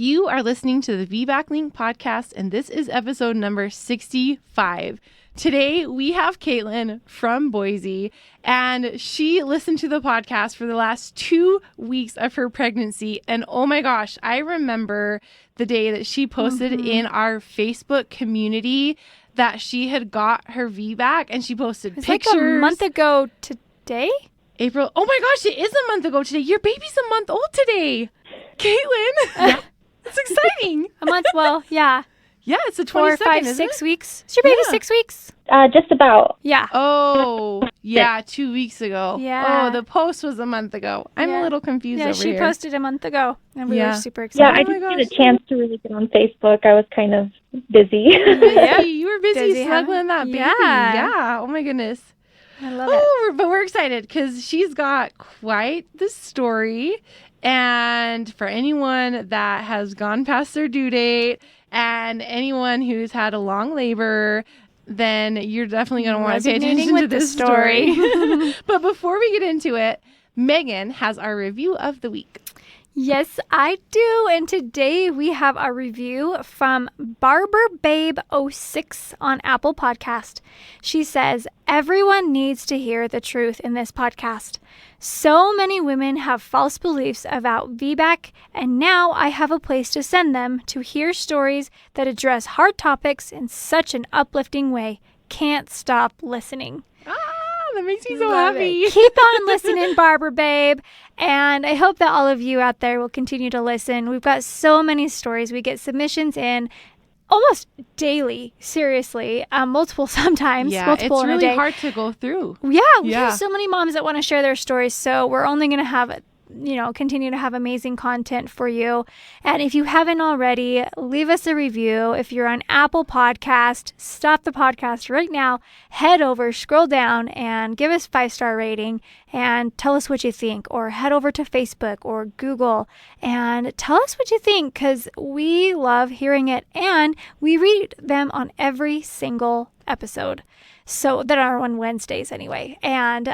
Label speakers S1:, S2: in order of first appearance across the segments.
S1: You are listening to the VBAC Link podcast, and this is episode number 65. Today, we have Katelyn from Boise, and she listened to the podcast for the last 2 weeks of her pregnancy. And oh my gosh, I remember the day that she posted in our Facebook community that she had got her VBAC, and she posted pictures.
S2: Like a month ago today?
S1: April. Oh my gosh, it is a month ago today. Your baby's a month old today. Katelyn. Yeah. It's exciting.
S2: A month, well, yeah.
S1: Yeah, it's the 22nd,
S2: 4, 5, 6 weeks. Is your baby 6 weeks?
S3: Just about.
S2: Yeah.
S1: Oh, yeah, 2 weeks ago.
S2: Yeah.
S1: Oh, the post was a month ago. I'm a little confused over here.
S2: Yeah, she posted a month ago, and we were super excited.
S3: Yeah, I didn't get a chance to really get on Facebook. I was kind of busy.
S1: Yeah, you were busy snuggling that baby.
S2: Yeah.
S1: Oh, my goodness.
S2: I love it.
S1: But we're excited because she's got quite the story. And for anyone that has gone past their due date and anyone who's had a long labor, then you're definitely going to want to pay attention to this story. But before we get into it, Megan has our review of the week.
S2: Yes, I do. And today we have a review from BarberBabe06 on Apple Podcast. She says, everyone needs to hear the truth in this podcast. So many women have false beliefs about VBAC, and now I have a place to send them to hear stories that address hard topics in such an uplifting way. Can't stop listening.
S1: That makes me so happy.
S2: Keep on listening, Barber Babe. And I hope that all of you out there will continue to listen. We've got so many stories. We get submissions in almost daily, seriously, multiple sometimes.
S1: Yeah,
S2: multiple
S1: it's
S2: in a
S1: really
S2: day.
S1: hard to go through.
S2: Yeah, we have so many moms that want to share their stories. So we're only going to have continue to have amazing content for you. And if you haven't already, leave us a review. If you're on Apple Podcast, stop the podcast right now, head over, scroll down, and give us 5-star rating and tell us what you think. Or head over to Facebook or Google and tell us what you think, because we love hearing it and we read them on every single episode. So that are on Wednesdays anyway. And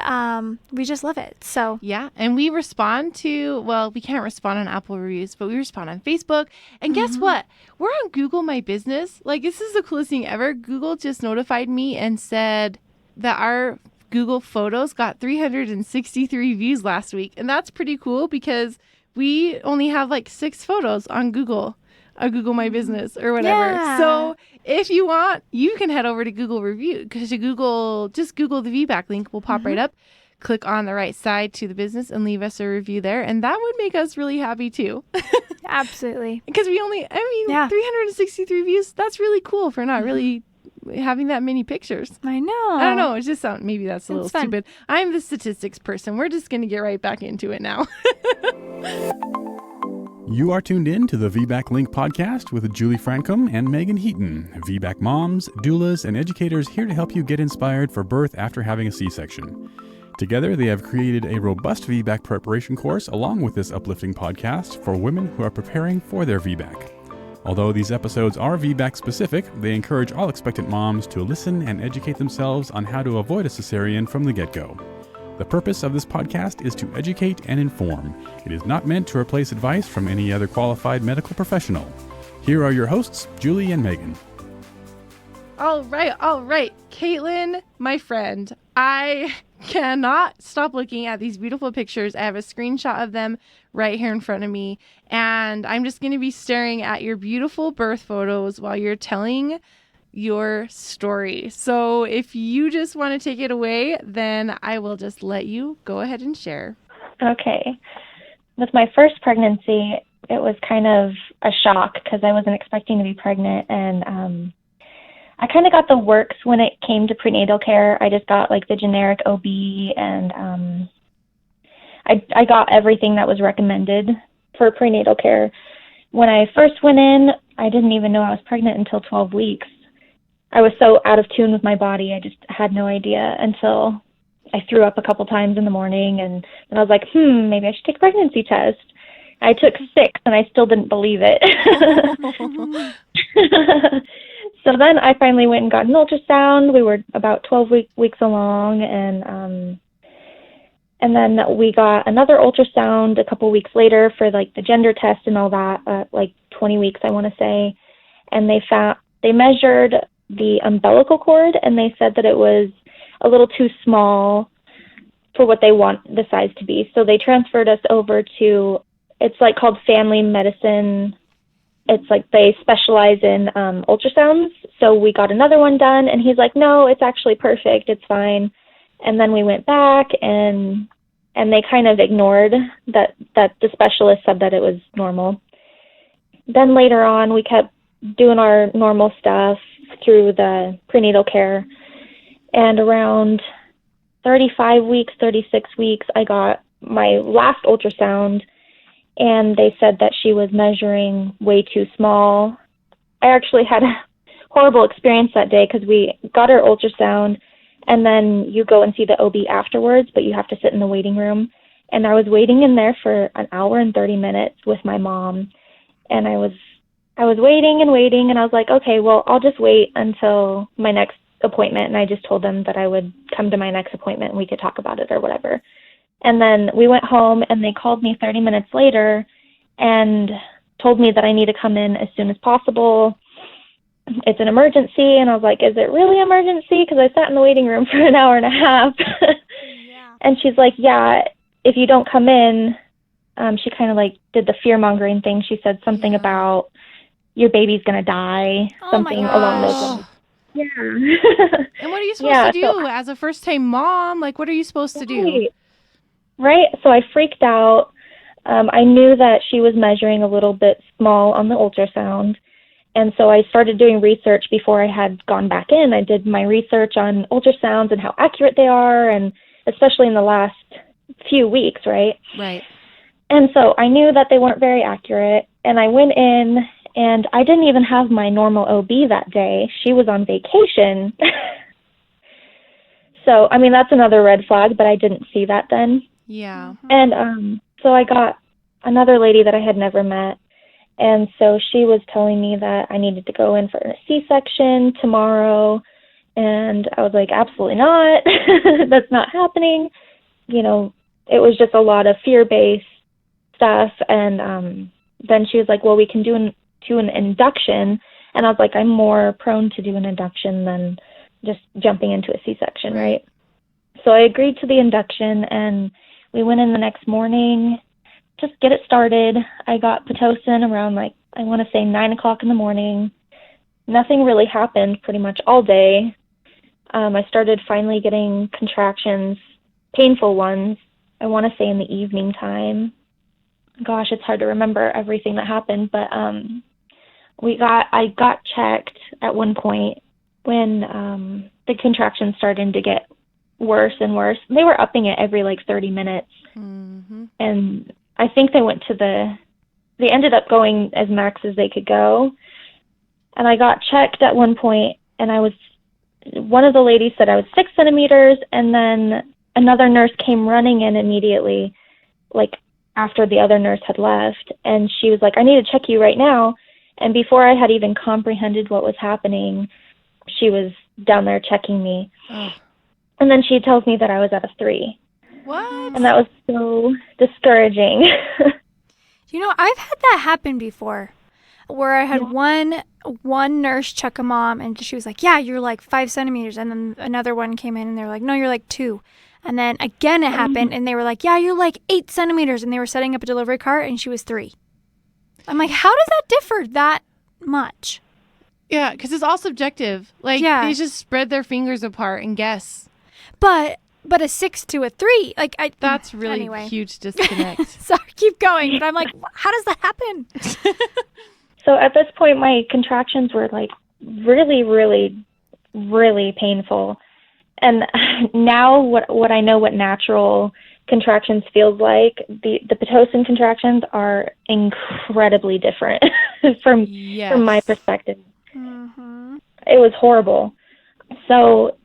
S2: we just love it. So
S1: yeah. And we respond to, well, we can't respond on Apple reviews, but we respond on Facebook. And guess what? We're on Google My Business. Like, this is the coolest thing ever. Google just notified me and said that our Google Photos got 363 views last week. And that's pretty cool because we only have like 6 photos on Google My Business or whatever.
S2: Yeah.
S1: So if you want, you can head over to Google Review, because just Google the VBAC link will pop right up. Click on the right side to the business and leave us a review there. And that would make us really happy too.
S2: Absolutely.
S1: Because 363 views, that's really cool for not really having that many pictures.
S2: I know.
S1: I don't know. It just sounds, maybe that's a little
S2: fun.
S1: stupid. I'm the statistics person. We're just going to get right back into it now.
S4: You are tuned in to the VBAC Link podcast with Julie Francom and Megan Heaton, VBAC moms, doulas, and educators here to help you get inspired for birth after having a C-section. Together, they have created a robust VBAC preparation course along with this uplifting podcast for women who are preparing for their VBAC. Although these episodes are VBAC specific, they encourage all expectant moms to listen and educate themselves on how to avoid a cesarean from the get-go. The purpose of this podcast is to educate and inform. It is not meant to replace advice from any other qualified medical professional. Here are your hosts, Julie and Megan.
S1: All right. Katelyn, my friend, I cannot stop looking at these beautiful pictures. I have a screenshot of them right here in front of me, and I'm just going to be staring at your beautiful birth photos while you're telling your story. So if you just want to take it away, then I will just let you go ahead and share.
S3: Okay. With my first pregnancy, it was kind of a shock because I wasn't expecting to be pregnant, and I kind of got the works when it came to prenatal care. I just got like the generic OB, and I got everything that was recommended for prenatal care. When I first went in, I didn't even know I was pregnant until 12 weeks. I was so out of tune with my body, I just had no idea until I threw up a couple times in the morning, and then I was like, maybe I should take a pregnancy test. I took 6, and I still didn't believe it. So then I finally went and got an ultrasound. We were about 12 weeks along, and then we got another ultrasound a couple weeks later for like the gender test and all that, like 20 weeks, I want to say. And they measured the umbilical cord, and they said that it was a little too small for what they want the size to be. So they transferred us over to, it's like called family medicine. It's like they specialize in ultrasounds. So we got another one done, and he's like, no, it's actually perfect. It's fine. And then we went back, and they kind of ignored that the specialist said that it was normal. Then later on, we kept doing our normal stuff through the prenatal care. And around 35 weeks, 36 weeks, I got my last ultrasound, and they said that she was measuring way too small. I actually had a horrible experience that day because we got our ultrasound, and then you go and see the OB afterwards, but you have to sit in the waiting room. And I was waiting in there for an hour and 30 minutes with my mom, and I was waiting and waiting, and I was like, okay, well, I'll just wait until my next appointment. And I just told them that I would come to my next appointment and we could talk about it or whatever. And then we went home, and they called me 30 minutes later and told me that I need to come in as soon as possible. It's an emergency. And I was like, is it really an emergency? Because I sat in the waiting room for an hour and a half.
S2: Yeah.
S3: And she's like, yeah, if you don't come in, she kind of like did the fear-mongering thing. She said something about your baby's going to die, something along those lines. Yeah.
S1: And what are you supposed to do as a first-time mom? Like, what are you supposed to do?
S3: Right. So I freaked out. I knew that she was measuring a little bit small on the ultrasound. And so I started doing research before I had gone back in. I did my research on ultrasounds and how accurate they are, and especially in the last few weeks, right?
S1: Right.
S3: And so I knew that they weren't very accurate. And I went in, and I didn't even have my normal OB that day. She was on vacation. So, I mean, that's another red flag, but I didn't see that then.
S1: Yeah.
S3: And so I got another lady that I had never met. And so she was telling me that I needed to go in for a C-section tomorrow. And I was like, absolutely not. That's not happening. You know, it was just a lot of fear-based stuff. And then she was like, well, we can do an induction. And I was like, I'm more prone to do an induction than just jumping into a C-section, right? So I agreed to the induction, and we went in the next morning, just get it started. I got Pitocin around, like, I want to say 9 o'clock in the morning. Nothing really happened pretty much all day. I started finally getting contractions, painful ones, I want to say in the evening time. Gosh, it's hard to remember everything that happened, but I got checked at one point when the contractions started to get worse and worse. They were upping it every like 30 minutes. Mm-hmm. And I think they ended up going as max as they could go. And I got checked at one point, and one of the ladies said I was 6 centimeters, and then another nurse came running in immediately, like after the other nurse had left. And she was like, I need to check you right now. And before I had even comprehended what was happening, she was down there checking me. Oh. And then she tells me that I was at a 3.
S1: What?
S3: And that was so discouraging.
S2: You know, I've had that happen before, where I had one nurse check a mom, and she was like, yeah, you're like 5 centimeters. And then another one came in, and they were like, no, you're like 2. And then again it happened, and they were like, yeah, you're like 8 centimeters. And they were setting up a delivery cart, and she was 3. I'm like, how does that differ that much?
S1: Yeah, because it's all subjective. Like, they just spread their fingers apart and guess.
S2: But a 6 to a 3, like
S1: that's really huge disconnect.
S2: Sorry, keep going. But I'm like, how does that happen?
S3: So at this point, my contractions were like really, really, really painful. And now what I know what natural contractions feels like, the Pitocin contractions are incredibly different from my perspective. Mm-hmm. It was horrible. So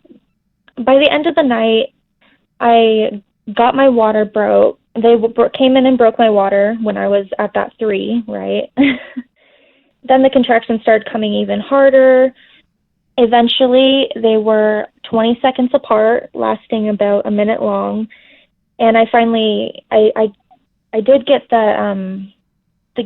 S3: by the end of the night, I got my water broke. They came in and broke my water when I was at that 3, right? Then the contractions started coming even harder. Eventually, they were 20 seconds apart, lasting about a minute long. And I finally, I did get the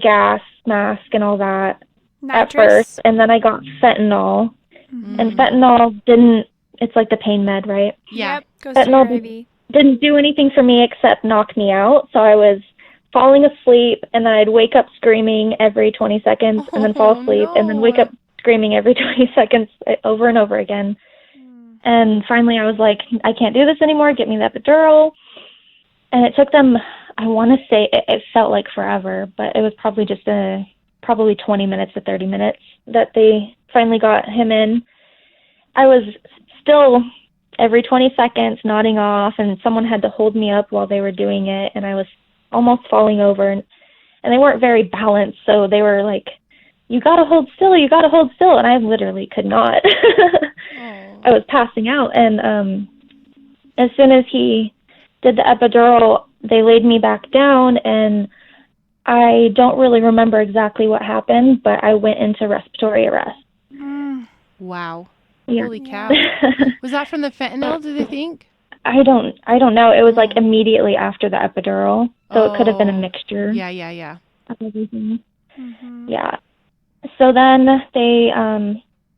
S3: gas mask and all that at
S2: Nitrous.
S3: first, and then I got fentanyl,
S2: Mm-hmm.
S3: and fentanyl it's like the pain med, right?
S1: Yeah.
S2: Yep. Goes through
S3: Fentanyl
S2: your IV.
S3: didn't do anything for me except knock me out, so I was falling asleep, and then I'd wake up screaming every 20 seconds, and then fall asleep, and then wake up screaming every 20 seconds over and over again. And finally I was like, I can't do this anymore, get me the epidural. And it took them, I want to say, it felt like forever, but it was probably just probably 20 minutes to 30 minutes that they finally got him in. I was still every 20 seconds nodding off, and someone had to hold me up while they were doing it, and I was almost falling over, and they weren't very balanced, so they were like, you gotta hold still, and I literally could not. I was passing out, and as soon as he did the epidural, they laid me back down, and I don't really remember exactly what happened, but I went into respiratory arrest.
S1: Wow.
S3: Yeah.
S1: Holy cow. Was that from the fentanyl, do they think?
S3: I don't know. It was like immediately after the epidural, so it could have been a mixture
S1: Yeah.
S3: of everything. Mm-hmm. Yeah. So then they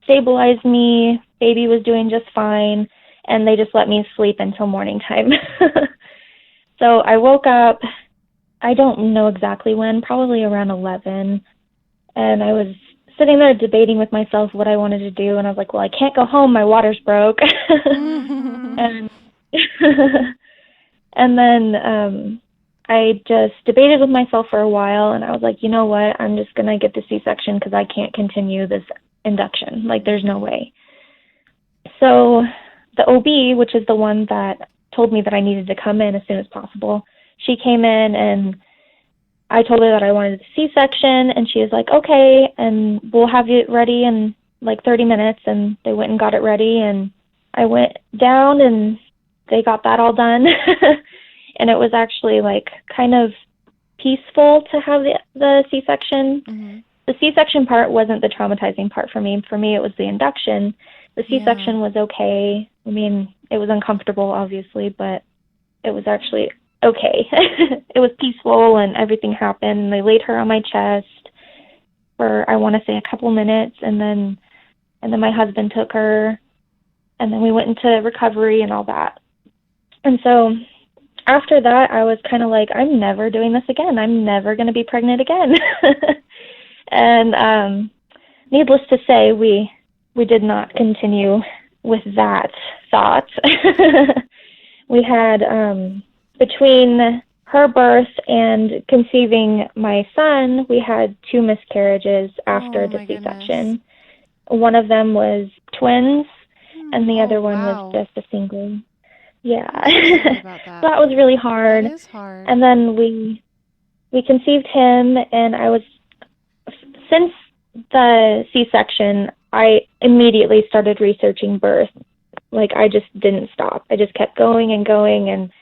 S3: stabilized me. Baby was doing just fine, and they just let me sleep until morning time. So I woke up, I don't know exactly when, probably around 11, and I was sitting there debating with myself what I wanted to do, and I was like, well, I can't go home, my water's broke. And and then I just debated with myself for a while, and I was like, you know what, I'm just going to get the C-section because I can't continue this induction. Like, there's no way. So the OB, which is the one that told me that I needed to come in as soon as possible, she came in, and I told her that I wanted a C-section, and she was like, okay, and we'll have it ready in like 30 minutes, and they went and got it ready, and I went down, and they got that all done, and it was actually like kind of peaceful to have the C-section. Mm-hmm. The C-section part wasn't the traumatizing part for me. For me, it was the induction. The C-section was okay. I mean, it was uncomfortable, obviously, but it was actually okay. It was peaceful, and everything happened. And they laid her on my chest for, I want to say, a couple minutes, and then my husband took her, and then we went into recovery and all that. And so after that, I was kind of like, I'm never doing this again. I'm never going to be pregnant again. And needless to say, we did not continue with that thought. We had, between her birth and conceiving my son, we had 2 miscarriages after the C-section. Goodness. One of them was twins, and the other one was just a single. Yeah. That was really hard.
S1: That is hard.
S3: And then we conceived him, and since the C-section, I immediately started researching birth. Like, I just didn't stop. I just kept going, and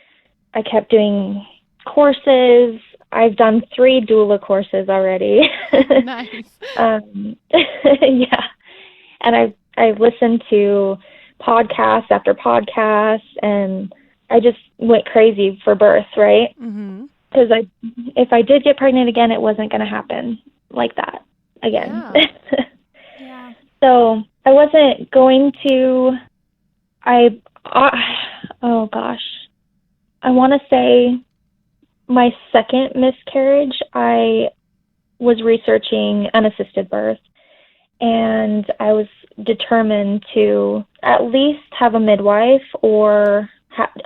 S3: I kept doing courses. I've done 3 doula courses already.
S1: Nice.
S3: Yeah. And I listened to podcast after podcast, and I just went crazy for birth, right? Because if I did get pregnant again, it wasn't going to happen like that again.
S2: Yeah.
S3: So I wasn't going to, oh gosh, I want to say my second miscarriage, I was researching unassisted birth, and I was determined to at least have a midwife or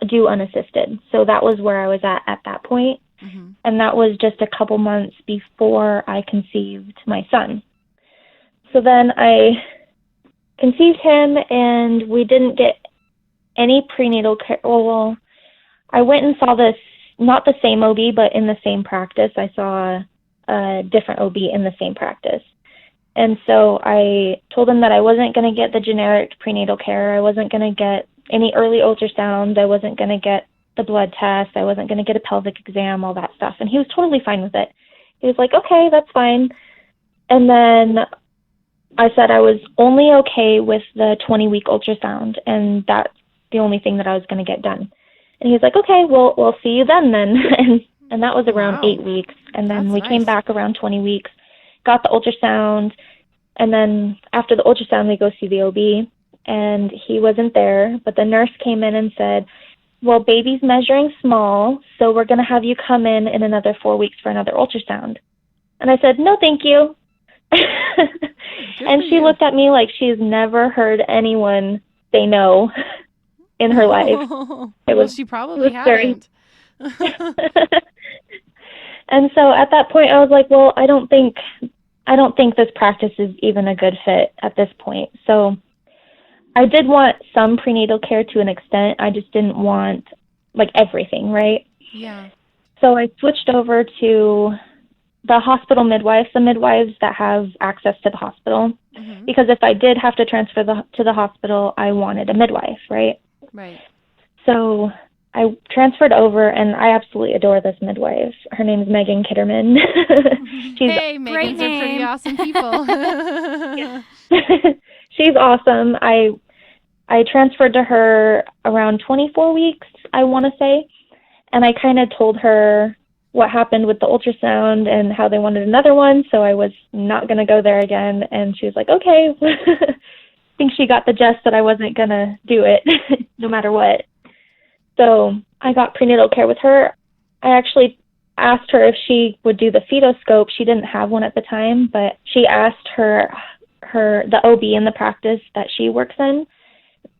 S3: do unassisted. So that was where I was at that point. Mm-hmm. And that was just a couple months before I conceived my son. So then I conceived him, and we didn't get any prenatal care. Well, I went and saw this, not the same OB, but in the same practice. I saw a different OB in the same practice. And so I told him that I wasn't going to get the generic prenatal care. I wasn't going to get any early ultrasound. I wasn't going to get the blood test. I wasn't going to get a pelvic exam, all that stuff. And he was totally fine with it. He was like, okay, that's fine. And then I said I was only okay with the 20-week ultrasound, and that's the only thing that I was going to get done. And he was like, okay, well, we'll see you then. And that was around 8 weeks. And then we came back around 20 weeks. got the ultrasound, and then after the ultrasound, we go see the OB, and he wasn't there, but the nurse came in and said, well, baby's measuring small, so we're going to have you come in another 4 weeks for another ultrasound. And I said, no, thank you. And she looked at me like she's never heard anyone say no in her life.
S1: She probably hadn't.
S3: And so at that point, I was like, well, I don't think this practice is even a good fit at this point. So I did want some prenatal care to an extent. I just didn't want like everything, right?
S1: Yeah.
S3: So I switched over to the hospital midwives, the midwives that have access to the hospital. Mm-hmm. Because if I did have to transfer to the hospital, I wanted a midwife, right?
S1: Right.
S3: So I transferred over, and I absolutely adore this midwife. Her name is Megan Kitterman.
S1: Hey, Megans are pretty awesome people.
S3: She's awesome. I transferred to her around 24 weeks, I want to say, and I kind of told her what happened with the ultrasound and how they wanted another one, so I was not going to go there again, and she was like, okay. I think she got the gist that I wasn't going to do it no matter what. So I got prenatal care with her. I actually asked her if she would do the fetoscope. She didn't have one at the time, but she asked the OB in the practice that she works in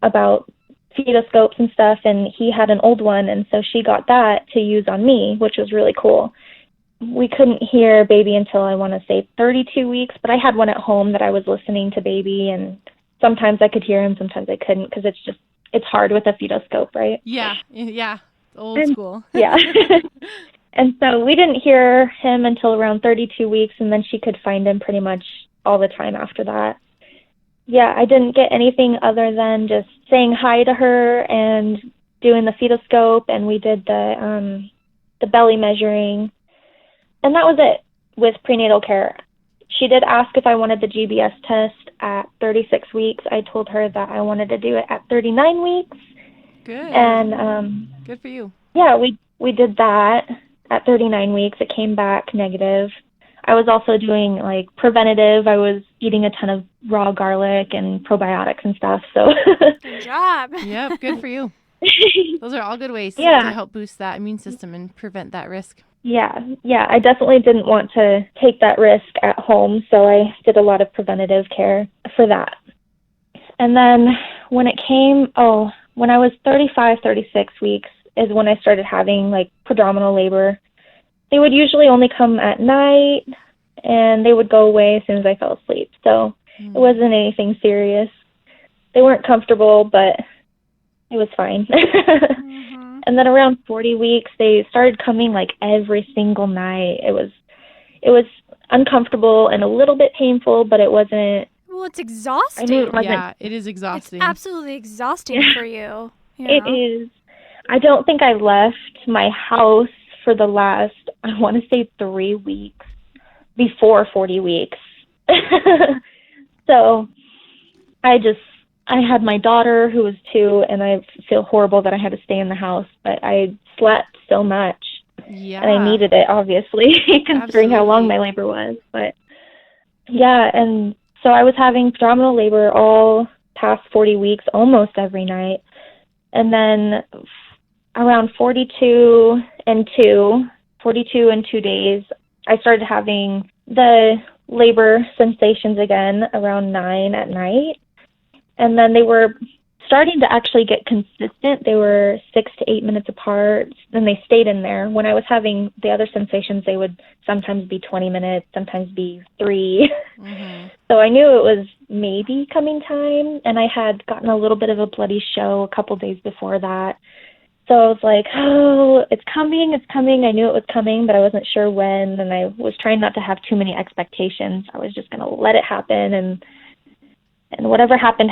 S3: about fetoscopes and stuff, and he had an old one, and so she got that to use on me, which was really cool. We couldn't hear baby until, I want to say, 32 weeks, but I had one at home that I was listening to baby, and sometimes I could hear him, sometimes I couldn't, because it's hard with a fetoscope, right?
S1: Yeah, old school.
S3: Yeah. And so we didn't hear him until around 32 weeks, and then she could find him pretty much all the time after that. Yeah, I didn't get anything other than just saying hi to her and doing the fetoscope, and we did the belly measuring, and that was it with prenatal care. She did ask if I wanted the GBS test at 36 weeks. I told her that I wanted to do it at 39 weeks.
S1: Good.
S3: And
S1: good for you.
S3: Yeah, we did that at 39 weeks. It came back negative. I was also doing like preventative. I was eating a ton of raw garlic and probiotics and stuff. So
S2: good job.
S1: Yep, good for you. Those are all good ways to help boost that immune system and prevent that risk.
S3: Yeah, I definitely didn't want to take that risk at home, so I did a lot of preventative care for that. And then when I was 35, 36 weeks is when I started having like prodrominal labor. They would usually only come at night, and they would go away as soon as I fell asleep. So it wasn't anything serious. They weren't comfortable, but it was fine. Mm-hmm. And then around 40 weeks, they started coming like every single night. It was uncomfortable and a little bit painful, but it wasn't.
S2: Well, it's exhausting.
S3: I mean, it wasn't.
S1: Yeah, it is exhausting.
S2: It's absolutely exhausting for you.
S3: It is. I don't think I left my house for the last, I want to say 3 weeks before 40 weeks. So I had my daughter who was 2, and I feel horrible that I had to stay in the house, but I slept so much.
S1: Yeah.
S3: And I needed it, obviously, considering how long my labor was. But yeah, and so I was having abdominal labor all past 40 weeks, almost every night. And then around 42 and 2 days, I started having the labor sensations again around 9 at night. And then they were starting to actually get consistent. They were 6 to 8 minutes apart, and they stayed in there. When I was having the other sensations, they would sometimes be 20 minutes, sometimes be 3. Mm-hmm. So I knew it was maybe coming time, and I had gotten a little bit of a bloody show a couple days before that. So I was like, oh, it's coming. I knew it was coming, but I wasn't sure when, and I was trying not to have too many expectations. I was just going to let it happen, and whatever happened.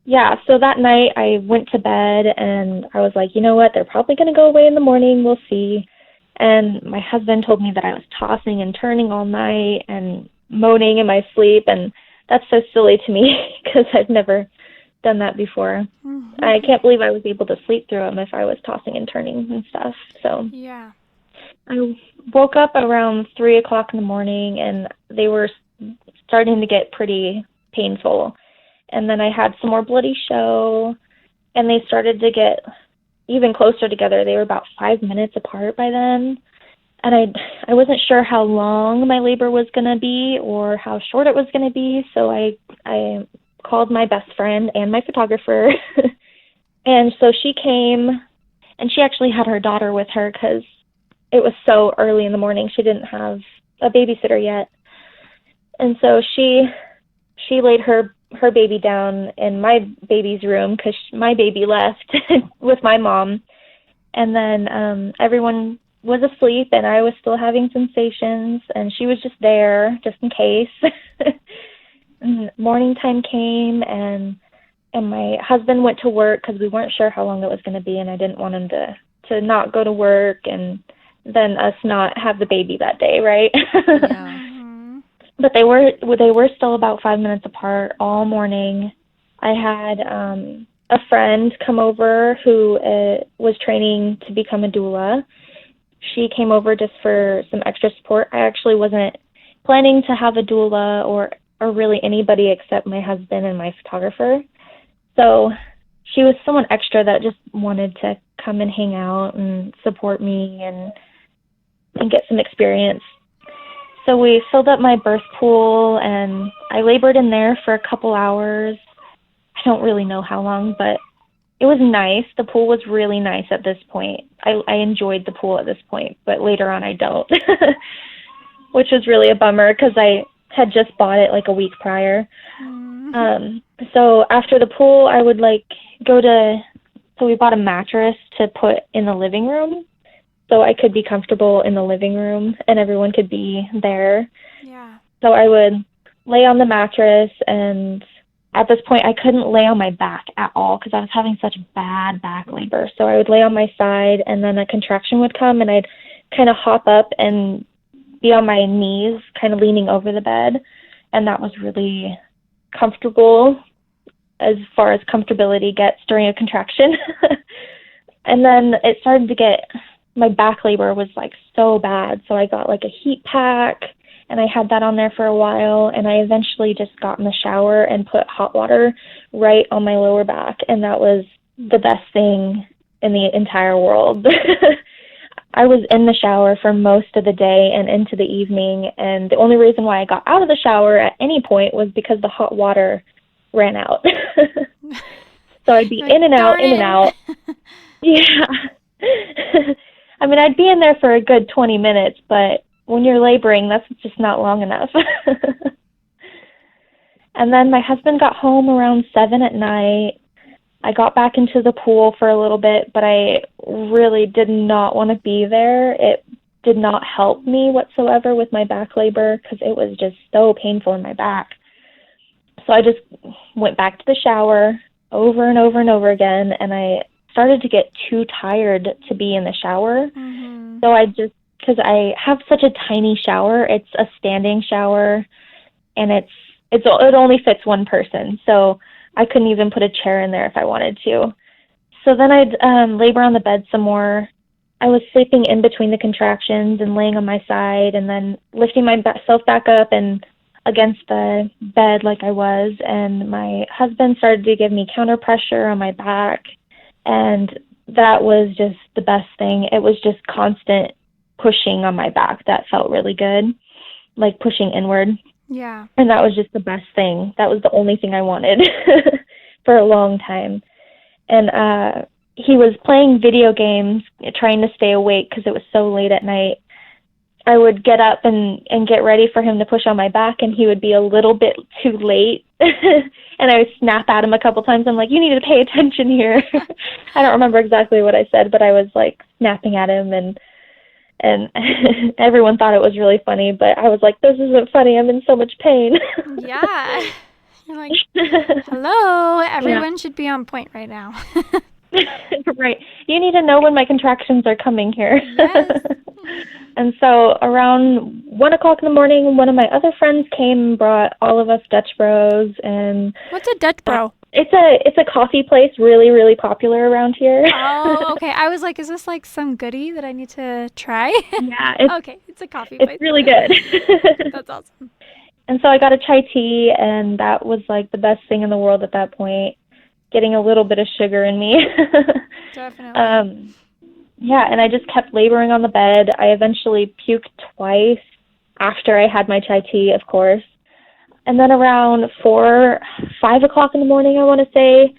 S3: Yeah, so that night I went to bed, and I was like, you know what, they're probably going to go away in the morning, we'll see. And my husband told me that I was tossing and turning all night and moaning in my sleep, and that's so silly to me because I've never done that before. Mm-hmm. I can't believe I was able to sleep through them if I was tossing and turning and stuff. So
S2: yeah.
S3: I woke up around 3 o'clock in the morning, and they were starting to get pretty painful. And then I had some more bloody show, and they started to get even closer together. They were about 5 minutes apart by then. And I wasn't sure how long my labor was going to be or how short it was going to be, so I called my best friend and my photographer. And so she came, and she actually had her daughter with her because it was so early in the morning. She didn't have a babysitter yet. And so she laid her baby down in my baby's room because my baby left with my mom. And then everyone was asleep, and I was still having sensations, and she was just there just in case. And morning time came, and my husband went to work because we weren't sure how long it was going to be, and I didn't want him to not go to work and then us not have the baby that day, right?
S1: Yeah.
S3: But they were still about 5 minutes apart all morning. I had a friend come over who was training to become a doula. She came over just for some extra support. I actually wasn't planning to have a doula or really anybody except my husband and my photographer. So she was someone extra that just wanted to come and hang out and support me and get some experience. So we filled up my birth pool, and I labored in there for a couple hours. I don't really know how long, but it was nice. The pool was really nice at this point. I enjoyed the pool at this point, but later on I don't, which was really a bummer because I had just bought it like a week prior. So after the pool, I would so we bought a mattress to put in the living room so I could be comfortable in the living room and everyone could be there.
S2: Yeah.
S3: So I would lay on the mattress, and at this point I couldn't lay on my back at all because I was having such bad back labor. So I would lay on my side, and then a contraction would come, and I'd kind of hop up and be on my knees, kind of leaning over the bed, and that was really comfortable as far as comfortability gets during a contraction. And then it started to get, my back labor was like so bad, so I got like a heat pack, and I had that on there for a while, and I eventually just got in the shower and put hot water right on my lower back, and that was the best thing in the entire world. I was in the shower for most of the day and into the evening, and the only reason why I got out of the shower at any point was because the hot water ran out. So I'd be in and out, in and out. Yeah. I mean, I'd be in there for a good 20 minutes, but when you're laboring, that's just not long enough. And then my husband got home around 7 at night. I got back into the pool for a little bit, but I really did not want to be there. It did not help me whatsoever with my back labor because it was just so painful in my back. So I just went back to the shower over and over and over again, and I started to get too tired to be in the shower. Mm-hmm. So because I have such a tiny shower, it's a standing shower, and it only fits one person. So I couldn't even put a chair in there if I wanted to. So then I'd labor on the bed some more. I was sleeping in between the contractions and laying on my side and then lifting myself back up and against the bed like I was. And my husband started to give me counter pressure on my back. And that was just the best thing. It was just constant pushing on my back that felt really good, like pushing inward.
S2: Yeah.
S3: And that was just the best thing. That was the only thing I wanted for a long time. And he was playing video games, trying to stay awake because it was so late at night. I would get up and get ready for him to push on my back, and he would be a little bit too late. And I would snap at him a couple times. I'm like, you need to pay attention here. I don't remember exactly what I said, but I was like snapping at him, and everyone thought it was really funny, but I was like, this isn't funny. I'm in so much pain.
S2: Yeah. You're like, hello, everyone should be on point right now.
S3: Right. You need to know when my contractions are coming here.
S2: Yes.
S3: And so around 1 o'clock in the morning, one of my other friends came and brought all of us Dutch Bros. And
S2: what's a Dutch Bro?
S3: It's a coffee place, really, really popular around here.
S2: Oh, okay. I was like, is this like some goodie that I need to try?
S3: Yeah,
S2: Okay, it's a coffee place.
S3: it's really good.
S2: That's awesome.
S3: And so I got a chai tea, and that was like the best thing in the world at that point, getting a little bit of sugar in me.
S2: Definitely.
S3: Yeah, and I just kept laboring on the bed. I eventually puked twice after I had my chai tea, of course. And then around 5 o'clock in the morning, I want to say,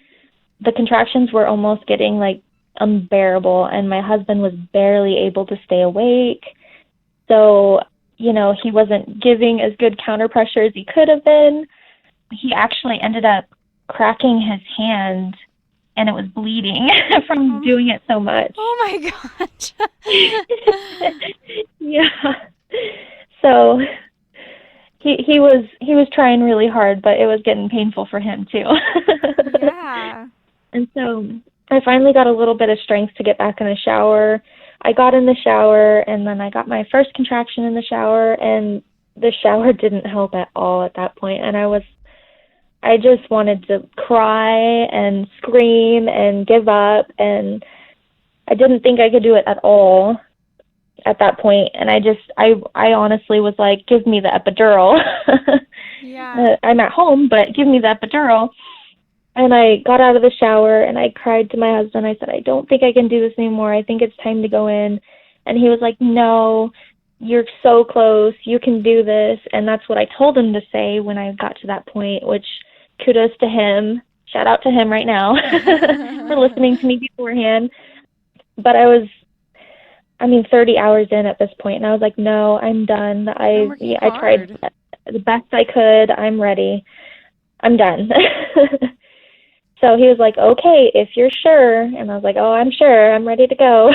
S3: the contractions were almost getting like unbearable, and my husband was barely able to stay awake. So, he wasn't giving as good counter pressure as he could have been. He actually ended up cracking his hand, and it was bleeding from doing it so much.
S2: Oh my gosh.
S3: Yeah. So he was trying really hard, but it was getting painful for him too.
S2: Yeah.
S3: And so I finally got a little bit of strength to get back in the shower. I got in the shower, and then I got my first contraction in the shower, and the shower didn't help at all at that point. And I just wanted to cry and scream and give up, and I didn't think I could do it at all at that point. And I honestly was like, give me the epidural.
S2: Yeah.
S3: I'm at home, but give me the epidural. And I got out of the shower, and I cried to my husband. I said, I don't think I can do this anymore. I think it's time to go in. And he was like, no, you're so close. You can do this. And that's what I told him to say when I got to that point, which kudos to him. Shout out to him right now for listening to me beforehand. But I was 30 hours in at this point, and I was like, no, I'm done. I tried the best I could. I'm ready. I'm done. So he was like, okay, if you're sure. And I was like, oh, I'm sure. I'm ready to go.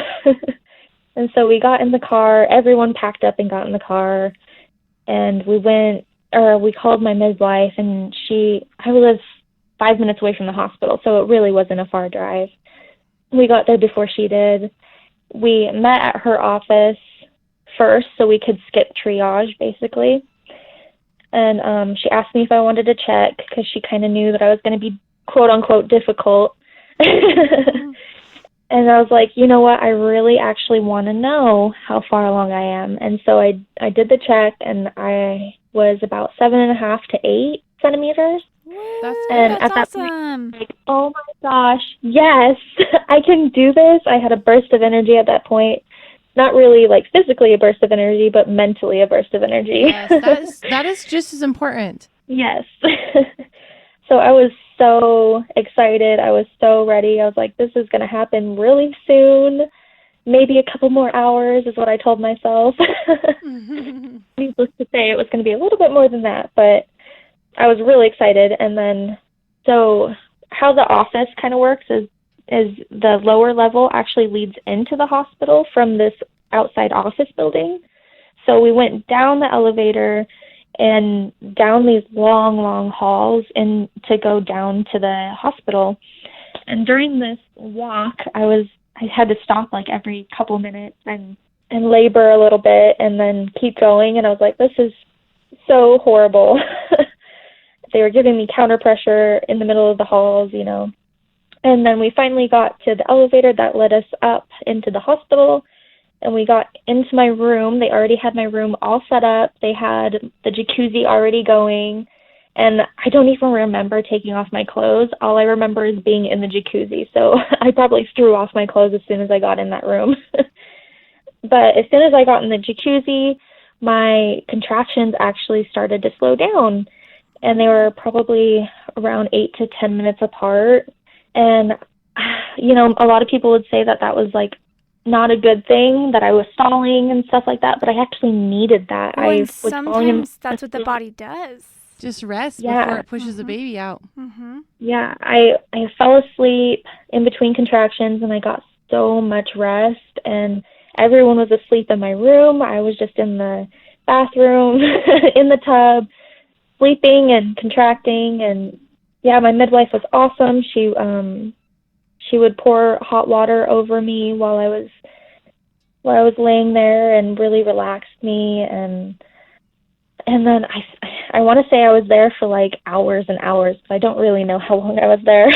S3: And so we got in the car. Everyone packed up and got in the car. And we called my midwife, and I live 5 minutes away from the hospital, so it really wasn't a far drive. We got there before she did. We met at her office first so we could skip triage, basically. And she asked me if I wanted to check because she kind of knew that I was going to be quote-unquote difficult. And I was like, you know what? I really actually want to know how far along I am. And so I did the check, and I was about 7.5 to 8 centimeters.
S1: That's
S3: And
S2: That's
S3: at that
S2: awesome.
S3: point, like, oh my gosh, yes, I can do this. I had a burst of energy at that point. Not really like physically a burst of energy, but mentally a burst of energy.
S1: Yes, that is just as important.
S3: Yes. So I was so excited. I was so ready. I was like, this is going to happen really soon. Maybe a couple more hours is what I told myself. Needless to say, it was going to be a little bit more than that, but I was really excited. And then, so how the office kind of works is the lower level actually leads into the hospital from this outside office building. So we went down the elevator and down these long, long halls and to go down to the hospital. And during this walk, I had to stop like every couple minutes and labor a little bit and then keep going. And I was like, this is so horrible. They were giving me counter pressure in the middle of the halls, And then we finally got to the elevator that led us up into the hospital, and we got into my room. They already had my room all set up. They had the jacuzzi already going, and I don't even remember taking off my clothes. All I remember is being in the jacuzzi, so I probably threw off my clothes as soon as I got in that room. But as soon as I got in the jacuzzi, my contractions actually started to slow down, and they were probably around 8 to 10 minutes apart. And, a lot of people would say that was like not a good thing, that I was stalling and stuff like that, but I actually needed that.
S2: Well, sometimes that's what the body does.
S1: Just rest before it pushes the baby out.
S2: Mm-hmm.
S3: Yeah, I fell asleep in between contractions, and I got so much rest, and everyone was asleep in my room. I was just in the bathroom, in the tub, sleeping and contracting. And yeah, my midwife was awesome. She would pour hot water over me while I was laying there and really relaxed me. And then I want to say I was there for like hours and hours, but I don't really know how long I was there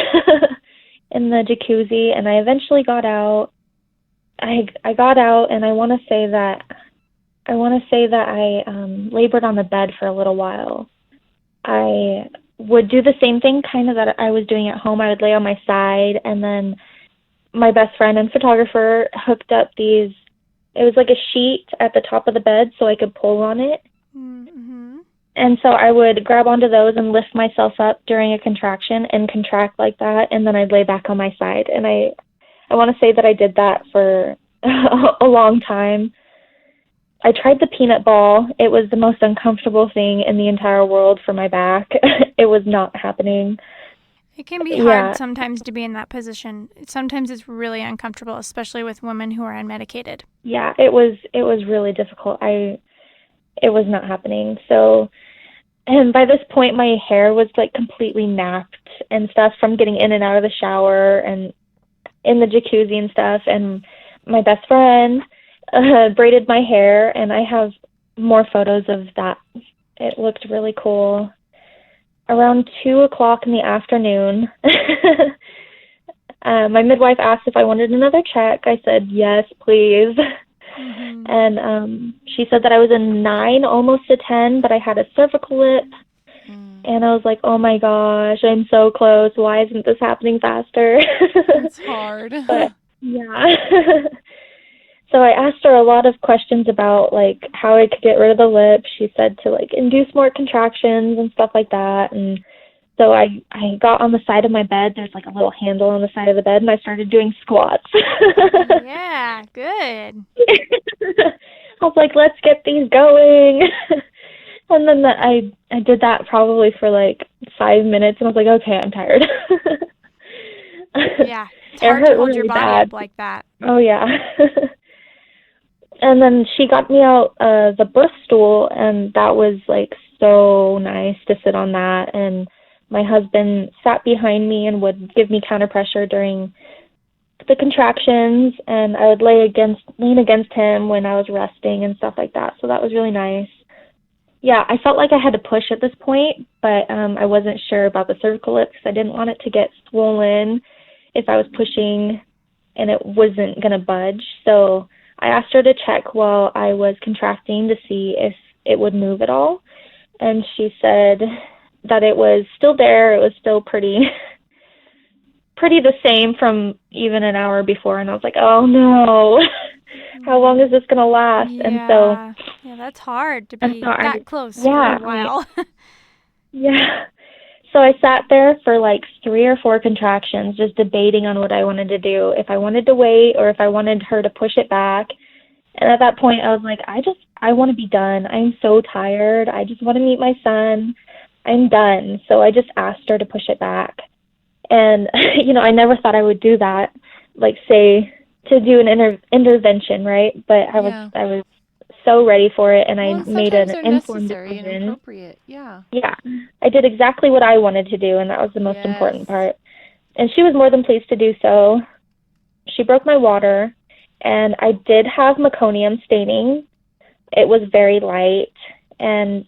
S3: in the jacuzzi. And I eventually got out. I got out, and I want to say that I labored on the bed for a little while. I would do the same thing kind of that I was doing at home. I would lay on my side, and then my best friend and photographer hooked up these, it was like a sheet at the top of the bed so I could pull on it.
S2: Mm-hmm.
S3: And so I would grab onto those and lift myself up during a contraction and contract like that, and then I'd lay back on my side. And I want to say that I did that for a long time. I tried the peanut ball. It was the most uncomfortable thing in the entire world for my back. It was not happening.
S2: It can be hard sometimes to be in that position. Sometimes it's really uncomfortable, especially with women who are unmedicated.
S3: Yeah, it was really difficult. It was not happening. So, and by this point, my hair was like completely napped and stuff from getting in and out of the shower and in the jacuzzi and stuff. And my best friend braided my hair, and I have more photos of that. It looked really cool. Around 2:00 in the afternoon, my midwife asked if I wanted another check. I said, yes, please. Mm-hmm. And she said that I was a 9, almost a 10, but I had a cervical lip. And I was like, oh my gosh, I'm so close. Why isn't this happening faster?
S1: It's hard.
S3: But, yeah. So I asked her a lot of questions about, like, how I could get rid of the lip. She said to, like, induce more contractions and stuff like that. And so I got on the side of my bed. There's, like, a little handle on the side of the bed, and I started doing squats.
S2: Yeah, good.
S3: I was like, let's get these going. And then I did that probably for, like, 5 minutes, and I was like, okay, I'm tired.
S2: Yeah, it's hard to hold really your body up like that.
S3: Oh, yeah. And then she got me out the birth stool, and that was, like, so nice to sit on that. And my husband sat behind me and would give me counter pressure during the contractions, and I would lean against him when I was resting and stuff like that. So that was really nice. Yeah, I felt like I had to push at this point, but I wasn't sure about the cervical lip because I didn't want it to get swollen if I was pushing and it wasn't going to budge. So I asked her to check while I was contracting to see if it would move at all. And she said that it was still there. It was still pretty the same from even an hour before. And I was like, oh no, how long is this going to last?
S2: Yeah.
S3: And so...
S2: Yeah, that's hard to be that close for a while.
S3: Yeah. So I sat there for like 3 or 4 contractions just debating on what I wanted to do, if I wanted to wait or if I wanted her to push it back. And at that point, I was like, I want to be done. I'm so tired. I just want to meet my son. I'm done. So I just asked her to push it back. And, I never thought I would do that, like, say, to do an intervention, right? But I was so ready for it, and I made an informed decision.
S1: And appropriate. Yeah.
S3: Yeah. I did exactly what I wanted to do, and that was the most important part. And she was more than pleased to do so. She broke my water, and I did have meconium staining. It was very light, and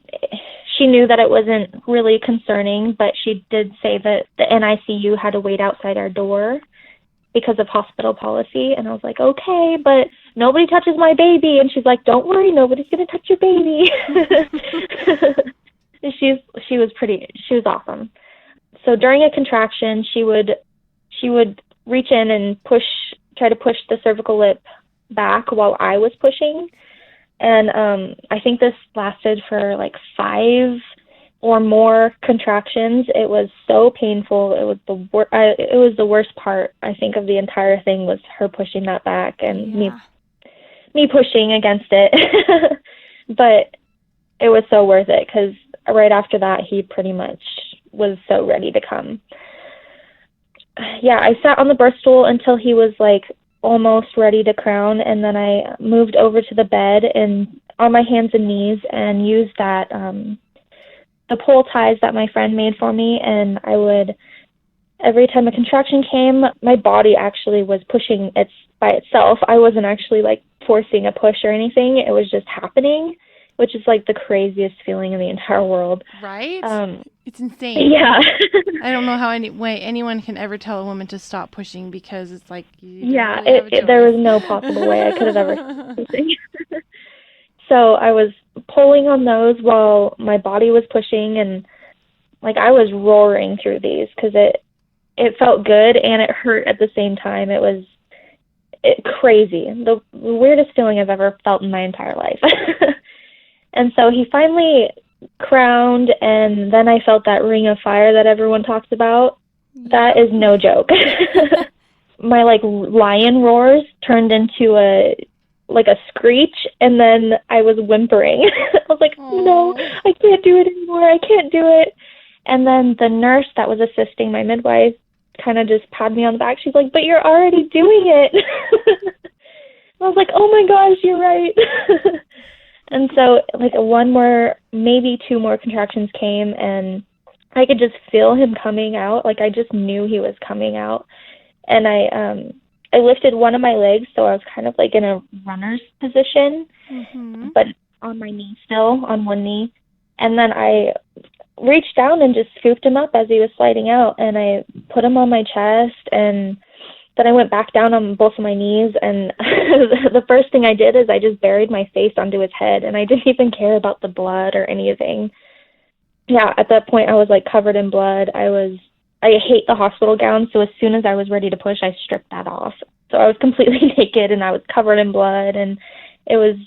S3: she knew that it wasn't really concerning, but she did say that the NICU had to wait outside our door because of hospital policy. And I was like, okay, but nobody touches my baby. And she's like, don't worry, nobody's going to touch your baby. She was awesome. So during a contraction, she would reach in and try to push the cervical lip back while I was pushing. And I think this lasted for like 5 or more contractions. It was so painful. It was the worst part, I think, of the entire thing was her pushing that back and me pushing against it. But it was so worth it because right after that, he pretty much was so ready to come. Yeah, I sat on the birth stool until he was like almost ready to crown, and then I moved over to the bed and on my hands and knees and used that the pole ties that my friend made for me, and I would, every time a contraction came, my body actually was pushing by itself. I wasn't actually like forcing a push or anything. It was just happening, which is like the craziest feeling in the entire world.
S1: Right? It's insane.
S3: Yeah.
S1: I don't know how anyone can ever tell a woman to stop pushing, because it's like,
S3: Yeah,
S1: really have a choice.
S3: there was no possible way I could have ever pushing. So I was pulling on those while my body was pushing, and like I was roaring through these because it felt good and it hurt at the same time. It was crazy. The weirdest feeling I've ever felt in my entire life. And so he finally crowned, and then I felt that ring of fire that everyone talks about. That is no joke. My like lion roars turned into a screech, and then I was whimpering. I was like, no, I can't do it anymore. I can't do it. And then the nurse that was assisting my midwife kind of just patted me on the back. She's like, but you're already doing it. I was like, oh my gosh, you're right. And so like one more, maybe two more contractions came, and I could just feel him coming out. Like I just knew he was coming out. And I lifted one of my legs, so I was kind of like in a runner's position, but on my knee still, on one knee. And then I reached down and just scooped him up as he was sliding out, and I put him on my chest, and then I went back down on both of my knees, and the first thing I did is I just buried my face onto his head, and I didn't even care about the blood or anything. Yeah, at that point I was like covered in blood. I hate the hospital gown, so as soon as I was ready to push, I stripped that off. So I was completely naked, and I was covered in blood, and it was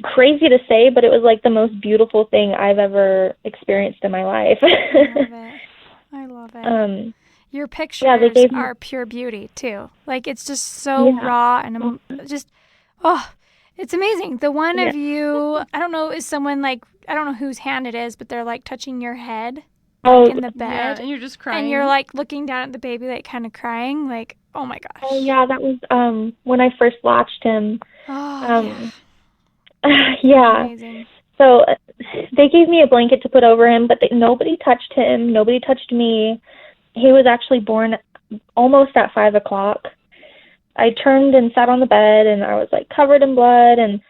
S3: crazy to say, but it was like the most beautiful thing I've ever experienced in my life.
S2: I love it. Your pictures are pure beauty too. Like it's just so raw and just, it's amazing. The one of you, I don't know, is someone like, I don't know whose hand it is, but they're like touching your head in the bed.
S1: And you're just crying.
S2: And you're like looking down at the baby, like kind of crying, like, oh my gosh.
S3: Oh yeah, that was when I first latched him. Yeah.
S2: Amazing.
S3: So they gave me a blanket to put over him, but nobody touched him. Nobody touched me. He was actually born almost at 5 o'clock. I turned and sat on the bed, and I was like covered in blood, and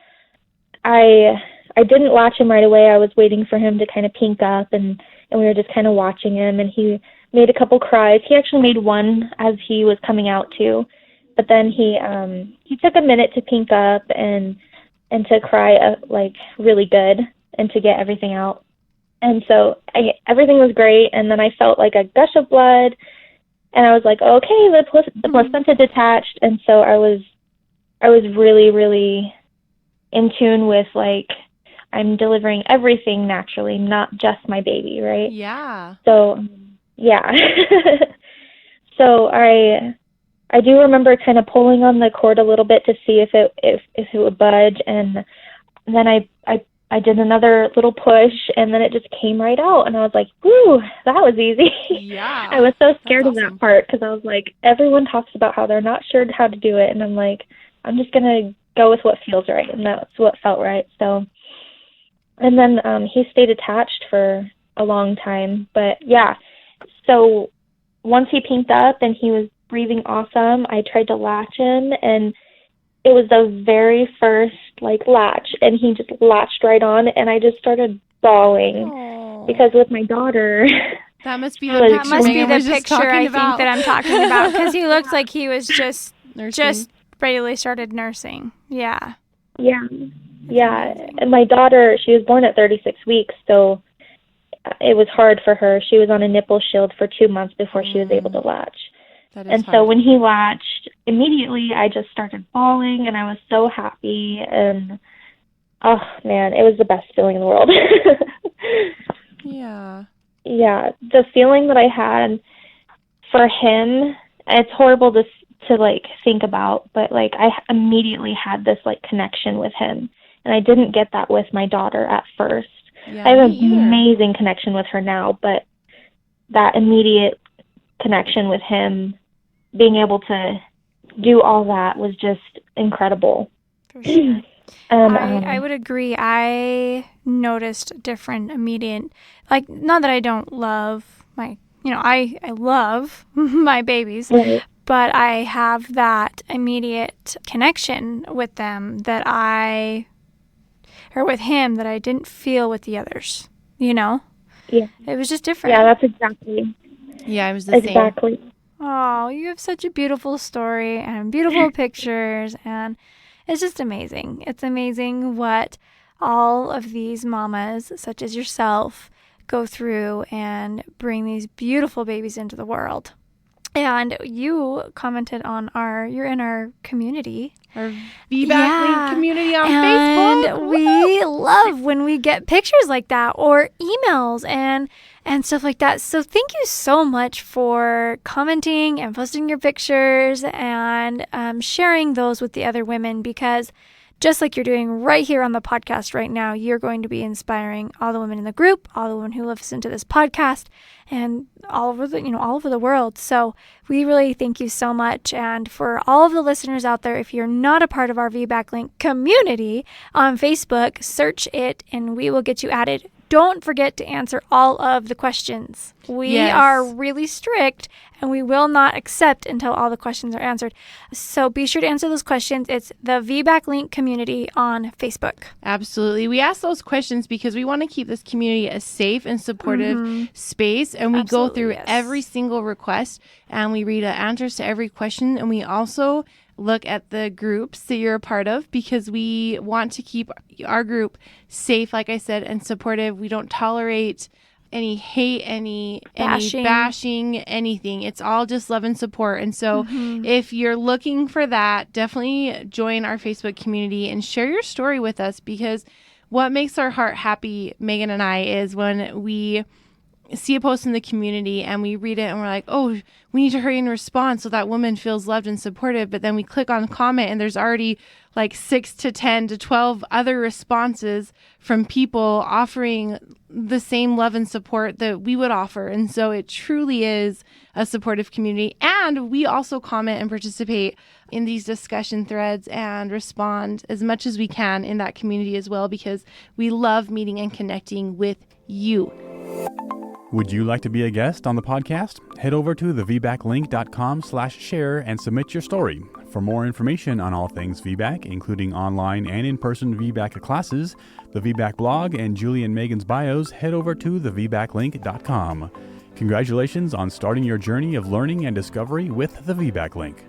S3: I didn't latch him right away. I was waiting for him to kind of pink up, and we were just kind of watching him, and he made a couple cries. He actually made one as he was coming out too, but then he took a minute to pink up and to cry like really good and to get everything out. And so everything was great, and then I felt like a gush of blood, and I was like, okay, the placenta detached, and so I was really, really in tune with like I'm delivering everything naturally, not just my baby, right?
S1: Yeah.
S3: So, yeah. So I do remember kind of pulling on the cord a little bit to see if it would budge, and then I did another little push, and then it just came right out, and I was like, whew, that was easy.
S1: Yeah.
S3: I was so scared of that part, because I was like, everyone talks about how they're not sure how to do it, and I'm like, I'm just going to go with what feels right, and that's what felt right. So, and then he stayed attached for a long time, but yeah, so once he pinked up and he was breathing awesome, I tried to latch him, and it was the very first like latch, and he just latched right on, and I just started bawling because with my daughter.
S1: That must be the picture
S2: I think that I'm talking about, because he looked like he was just really started nursing. Yeah.
S3: Yeah. Yeah. And my daughter, she was born at 36 weeks, so it was hard for her. She was on a nipple shield for 2 months before she was able to latch. And so when he latched, immediately I just started bawling, and I was so happy, and oh man, it was the best feeling in the world.
S1: Yeah.
S3: Yeah, the feeling that I had for him, it's horrible to like think about, but like I immediately had this like connection with him, and I didn't get that with my daughter at first.
S1: Yeah,
S3: I have an amazing connection with her now, but that immediate connection with him, being able to do all that was just incredible.
S2: For sure. I would agree. I noticed different immediate, like, not that I don't love I love my babies,
S3: right.
S2: But I have that immediate connection with them that or with him that I didn't feel with the others, you know?
S3: Yeah.
S2: It was just different.
S3: Yeah, that's exactly.
S1: Yeah, I was the same.
S3: Exactly.
S2: Oh, you have such a beautiful story and beautiful pictures, and it's just amazing. It's amazing what all of these mamas, such as yourself, go through and bring these beautiful babies into the world. And you commented on you're in our community.
S1: Our VBAC Link community on Facebook.
S2: And we love when we get pictures like that or emails and stuff like that. So thank you so much for commenting and posting your pictures and sharing those with the other women, because just like you're doing right here on the podcast right now, you're going to be inspiring all the women in the group, all the women who listen to this podcast, and all over the world. So we really thank you so much. And for all of the listeners out there, if you're not a part of our VBAC Link community on Facebook, search it and we will get you added. Don't forget to answer all of the questions. We are really strict and we will not accept until all the questions are answered. So be sure to answer those questions. It's the VBAC Link community on Facebook.
S1: Absolutely. We ask those questions because we want to keep this community a safe and supportive space. And we go through every single request and we read the answers to every question. And we also look at the groups that you're a part of because we want to keep our group safe, like I said, and supportive. We don't tolerate any hate, any bashing, anything. It's all just love and support. And so if you're looking for that, definitely join our Facebook community and share your story with us, because what makes our heart happy, Megan and I, is when we see a post in the community and we read it and we're like, oh, we need to hurry and respond so that woman feels loved and supported. But then we click on comment and there's already like 6 to 10 to 12 other responses from people offering the same love and support that we would offer. And so it truly is a supportive community. And we also comment and participate in these discussion threads and respond as much as we can in that community as well, because we love meeting and connecting with you.
S4: Would you like to be a guest on the podcast? Head over to thevbaclink.com/share and submit your story. For more information on all things VBAC, including online and in-person VBAC classes, the VBAC blog, and Julie and Megan's bios, head over to thevbaclink.com. Congratulations on starting your journey of learning and discovery with the VBAC Link.